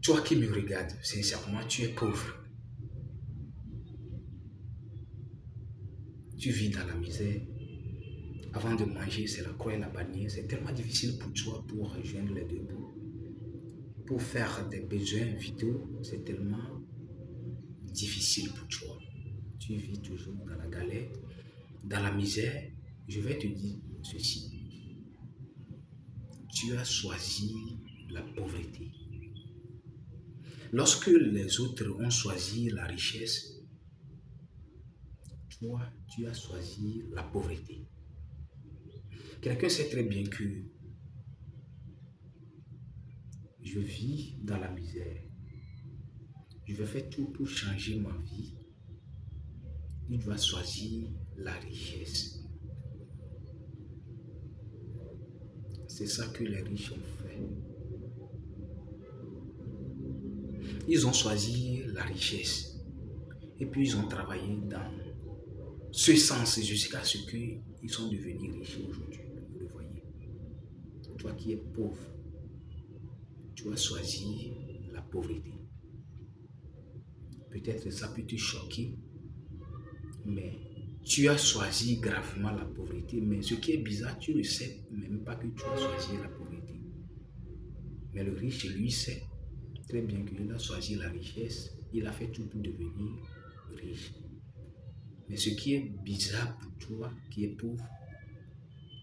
Toi qui me regardes, sincèrement, tu es pauvre. Tu vis dans la misère. Avant de manger, c'est la croix et la bannière. C'est tellement difficile pour toi pour rejoindre les deux bouts. Pour faire des besoins vitaux, c'est tellement difficile pour toi. Tu vis toujours dans la galère, dans la misère. Je vais te dire ceci. Tu as choisi la pauvreté. Lorsque les autres ont choisi la richesse, toi, tu as choisi la pauvreté. Quelqu'un sait très bien que je vis dans la misère. Je vais faire tout pour changer ma vie. Il doit choisir la richesse. C'est ça que les riches ont fait. Ils ont choisi la richesse. Et puis ils ont travaillé dans ce sens jusqu'à ce qu'ils sont devenus riches aujourd'hui. Vous le voyez. Toi qui es pauvre, tu as choisi la pauvreté. Peut-être ça peut te choquer, mais tu as choisi gravement la pauvreté. Mais ce qui est bizarre, tu ne sais même pas que tu as choisi la pauvreté. Mais le riche, lui, sait très bien qu'il a choisi la richesse. Il a fait tout pour devenir riche. Mais ce qui est bizarre pour toi, qui est pauvre,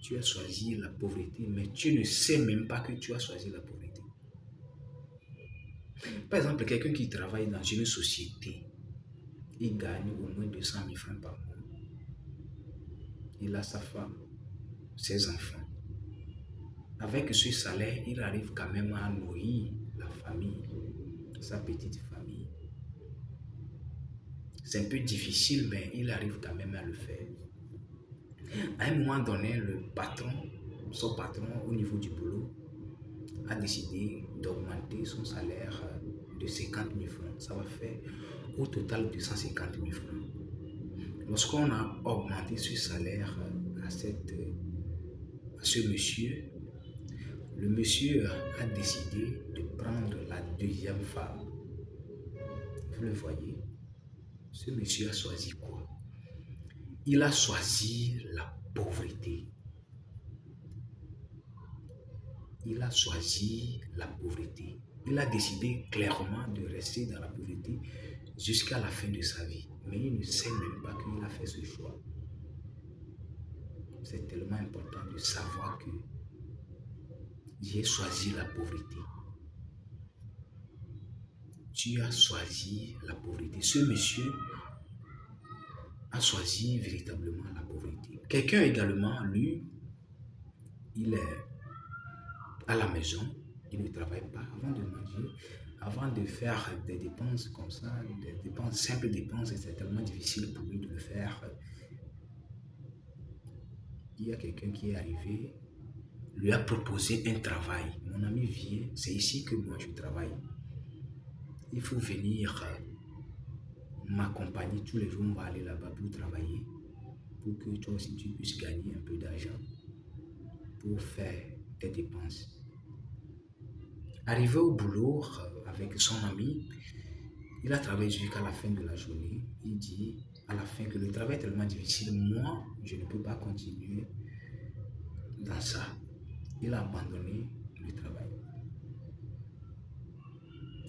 tu as choisi la pauvreté, mais tu ne sais même pas que tu as choisi la pauvreté. Par exemple, quelqu'un qui travaille dans une société, il gagne au moins 200 000 francs par mois. Il a sa femme, ses enfants. Avec ce salaire, il arrive quand même à nourrir la famille, sa petite famille. C'est un peu difficile, mais il arrive quand même à le faire. À un moment donné, son patron au niveau du boulot, a décidé d'augmenter son salaire de 50 000 francs. Ça va faire au total 250 000 francs. Lorsqu'on a augmenté ce salaire à ce monsieur, le monsieur a décidé de prendre la deuxième femme. Vous le voyez, ce monsieur a choisi quoi? Il a choisi la pauvreté. Il a choisi la pauvreté. Il a décidé clairement de rester dans la pauvreté jusqu'à la fin de sa vie. Mais il ne sait même pas qu'il a fait ce choix. C'est tellement important de savoir que j'ai choisi la pauvreté. Tu as choisi la pauvreté. Ce monsieur a choisi véritablement la pauvreté. Quelqu'un également, lui, il est à la maison, il ne travaille pas avant de manger, avant de faire des dépenses comme ça, des dépenses, simples dépenses, c'est tellement difficile pour lui de le faire. Il y a quelqu'un qui est arrivé, lui a proposé un travail. Mon ami vient, c'est ici que moi je travaille. Il faut venir m'accompagner tous les jours, on va aller là-bas pour travailler, pour que toi aussi tu puisses gagner un peu d'argent pour faire tes dépenses. Arrivé au boulot avec son ami, il a travaillé jusqu'à la fin de la journée. Il dit à la fin que le travail est tellement difficile, moi, je ne peux pas continuer dans ça. Il a abandonné le travail.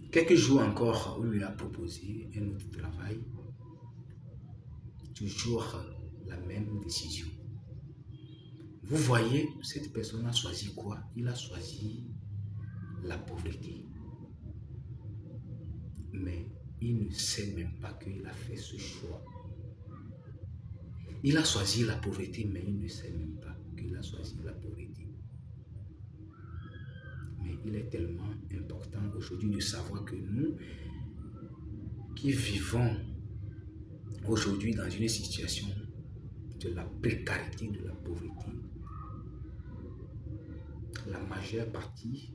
Quelques jours encore, on lui a proposé un autre travail. Toujours la même décision. Vous voyez, cette personne a choisi quoi? Il a choisi la pauvreté. Mais il ne sait même pas qu'il a fait ce choix. Il a choisi la pauvreté, mais il ne sait même pas qu'il a choisi la pauvreté. Mais il est tellement important aujourd'hui de savoir que nous qui vivons aujourd'hui dans une situation de la précarité, de la pauvreté, la majeure partie,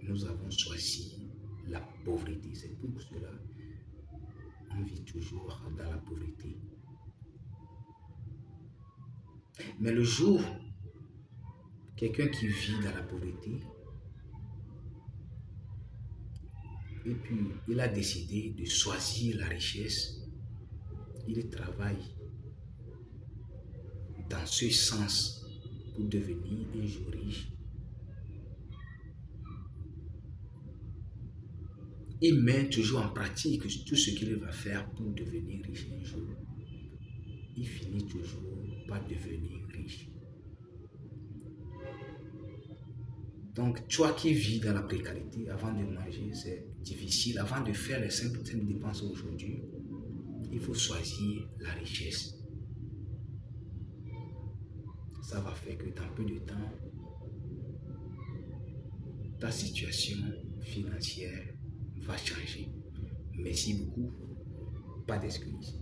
nous avons choisi la pauvreté. C'est pour cela qu'on vit toujours dans la pauvreté. Mais le jour, quelqu'un qui vit dans la pauvreté Et puis, il a décidé de choisir la richesse. Il travaille dans ce sens pour devenir un jour riche. Il met toujours en pratique tout ce qu'il va faire pour devenir riche un jour. Il finit toujours par devenir riche. Donc, toi qui vis dans la précarité, avant de manger, c'est difficile. Avant de faire les simples dépenses aujourd'hui, il faut choisir la richesse. Ça va faire que dans peu de temps, ta situation financière va changer. Merci beaucoup. Pas d'excuses.